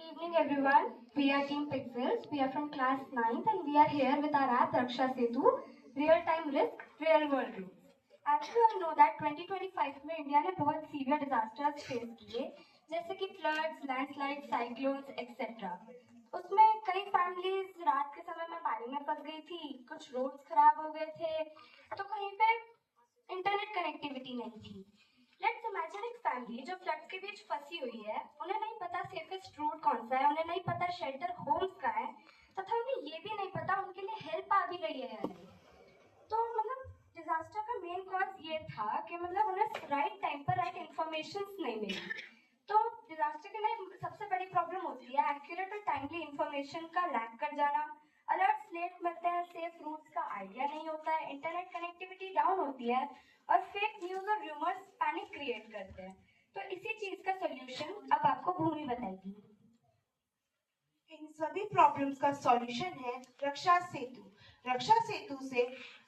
Evening everyone, we are Team Pixels, we are from class 9th and we are here with our app Raksha Setu, Real Time Risk, Real World Rules. As you all know that 2025 में India ने बहुत severe disasters face किए जैसे कि floods, landslide, cyclones etcetera. उसमें कई families रात के समय में पानी में फंस गई थी, कुछ रोड्स खराब हो गए थे, तो कहीं पे इंटरनेट कनेक्टिविटी नहीं थी। लेट्स इमेजिन एक फैमिली जो फ्लड्स के बीच फंसी हुई है, उन्हें नहीं पता सेफेस्ट रूट कौन सा है, उन्हें नहीं पता शेल्टर होम्स कहाँ है, तथा उन्हें ये भी नहीं पता उनके लिए हेल्प आ भी गई है या नहीं। तो मतलब डिजास्टर का मेन कॉज ये था कि मतलब उन्हें राइट टाइम पर राइट इंफॉर्मेशन नहीं मिली। तो डिजास्टर के लिए सबसे बड़ी प्रॉब्लम होती है एक्यूरेट और टाइमली इंफॉर्मेशन का लैक कर जाना। अलर्ट्स लेट मिलते हैं, सेफ रूट्स का आइडिया नहीं होता है, इंटरनेट कनेक्टिविटी डाउन होती है और फेक न्यूज और रूमर्स पैनिक क्रिएट करते हैं। तो इसी चीज का सोल्यूशन अब आपको भूमि बताएगी। इन सभी प्रॉब्लम्स का सॉल्यूशन है रक्षा सेतु। रक्षा सेतु से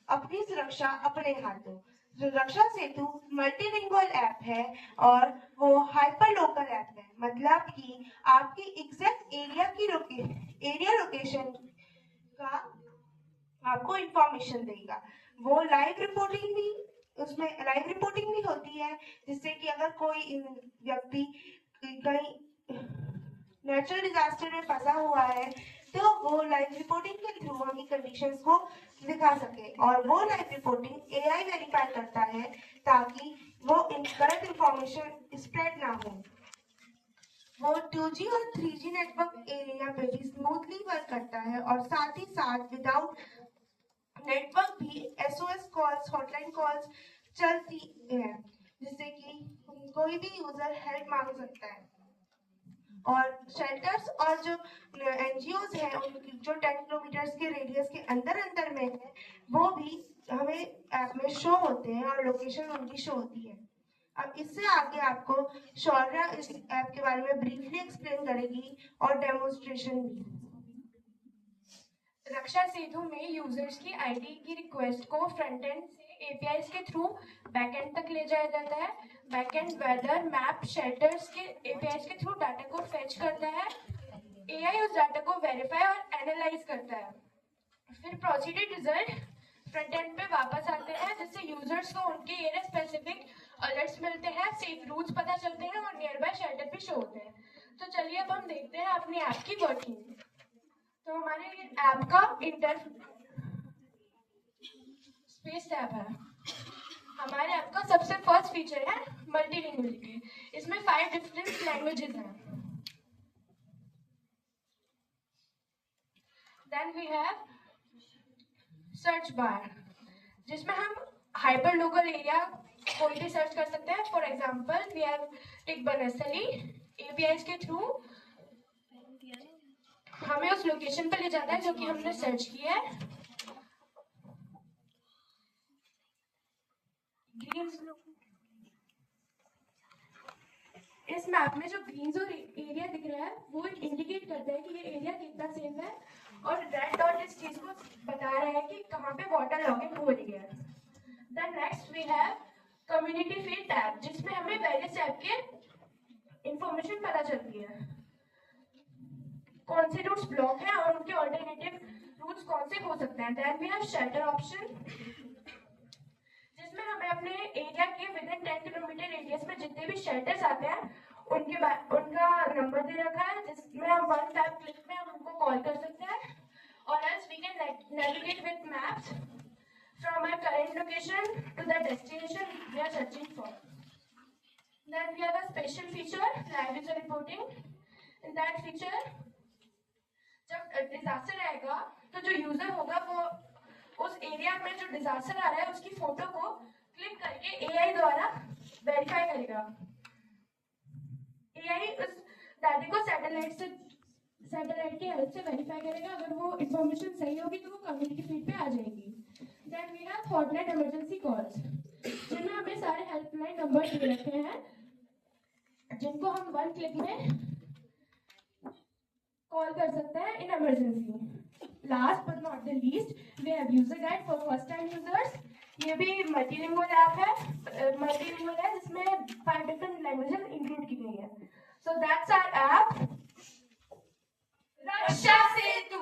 अपनी सुरक्षा अपने हाथों। रक्षा सेतु मल्टीलिंगुअल ऐप है और वो हाइपर लोकल ऐप है, मतलब कि आपकी एग्जैक्ट एरिया लोकेशन का आपको इंफॉर्मेशन देगा। वो उसमें लाइव रिपोर्टिंग भी होती है, जिससे कि अगर कोई व्यक्ति कहीं नेचुरल डिजास्टर में फंसा हुआ है तो वो लाइव रिपोर्टिंग के थ्रू वहाँ की कंडीशंस को दिखा सके, और वो लाइव रिपोर्टिंग एआई वेरीफाई करता है ताकि वो गलत इंफॉर्मेशन स्प्रेड ना हो। वो 2G और 3G नेटवर्क एरिया पे भी स्मूथली वर्क करता है और साथ ही साथ विदाउट नेटवर्क भी SOS कॉल्स, हॉटलाइन कॉल्स चलती है, जिससे कि कोई भी यूजर हेल्प मांग सकता है। और शेल्टर्स और जो NGOs हैं उनकी जो 10 किलोमीटर के रेडियस के अंदर में है, वो भी हमें ऐप में शो होते हैं और लोकेशन उनकी शो होती है। अब इससे आगे आपको शौर्या इस ऐप के बारे में ब्रीफली एक्सप्लेन करेगी और डेमोन्स्ट्रेशन भी। रक्षा सेतु में यूजर्स की आईडी की रिक्वेस्ट को फ्रंट एंड से एपीआईज के थ्रू बैकएंड तक ले जाया जाता है। बैकएंड वेदर मैप शेल्टर्स के एपीआईज के थ्रू डाटा को फेच करता है। एआई उस डाटा को वेरीफाई और एनालाइज करता है। फिर प्रोसीडेड रिजल्ट फ्रंट एंड पे वापस आते हैं, जिससे यूजर्स को उनके एरिया स्पेसिफिक अलर्ट्स मिलते हैं, सेफ रूट्स पता चलते हैं और नियर बाय शेल्टर भी शो होते हैं। तो चलिए अब हम देखते हैं अपनी ऐप की वर्किंग। तो हमारे ऐप का इंटर स्पेस टैब है। हमारे ऐप का सबसे फर्स्ट फीचर है मल्टीलिंगुअलिटी। इसमें 5 डिफरेंट लैंग्वेजेस हैं। Then we have search bar, जिसमें हम हाइपर लोकल एरिया कोई भी सर्च कर सकते हैं। For example we have tick Banasthali. APIs के थ्रू हमें उस लोकेशन पर ले जाता है जो कि हमने सर्च किया है। इस मैप में जो ग्रीन जो एरिया दिख रहा है वो इंडिकेट करता है कि ये एरिया कितना सेफ है, और रेड डॉट इस चीज को बता रहा है कि कहाँ पे वाटर लॉगिंग हो रही है। Then next we have community feed tab, जिसमें हमें वेरियस ऐप के इंफॉर्मेशन पता चलती है, कौन से रूट्स ब्लॉक हैं और उनके ऑल्टरनेटिव रूट्स कौन से हो सकते हैं। Then we have shelter option, जिसमें हमें अपने एरिया के विद इन 10 किलोमीटर रेडियस में जितने भी शेल्टर्स आते हैं उनका नंबर दे रखा है, जिसमें हम वन टैप क्लिक में हम उनको कॉल कर सकते हैं, और else we can navigate with maps from our current location to the destination we are searching for. Then we have a special feature live user reporting. In that feature जब disaster आएगा तो जो user होगा वो उस area में जो disaster आ रहा है उसकी फोटो को क्लिक करके एआई द्वारा वेरीफाई करेगा। एआई उस डाटा को सैटेलाइट की हेल्प से वेरीफाई करेगा। अगर वो इंफॉर्मेशन सही होगी तो वो कम्युनिटी फीड पे आ जाएगी। Then we have hotline emergency calls, जिनमें हमें सारे हेल्पलाइन नंबर दे रखे हैं, जिनको हम वन क्लिक में कॉल कर सकते हैं in emergency. Last but not the least we have user guide for first time users. ये भी मल्टीलिंगुअल ऐप है, जिसमें 5 डिफरेंट लैंग्वेजेस इंक्लूड की गई है। So that's our app. Raksha Setu